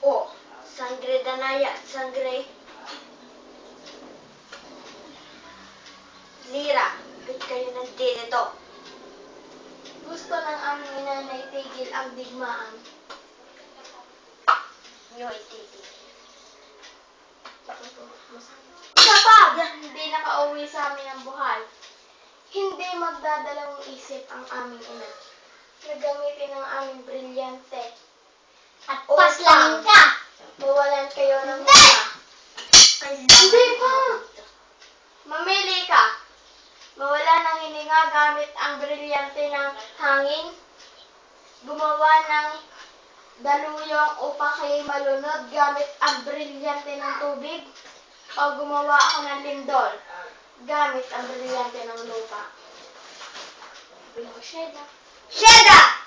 O, sangre danaya at sangre lira. Ba't kayo nandito? Gusto ng aming ina na itigil ang digmaan. Nyo itigil. Kapag hindi nakauwi sa amin ang buhay, hindi magdadalawang isip ang aming ina na gamitin ang aming brilyante At paslangin ka! mawalan kayo ng mga. Hindi pa! Mamili ka. Mawala ng hininga gamit ang brilyante ng hangin. Gumawa ng daluyong upang kayo'y malunod gamit ang brilyante ng tubig. O gumawa ako ng lindol gamit ang brilyante ng lupa. Sheda. Sheda!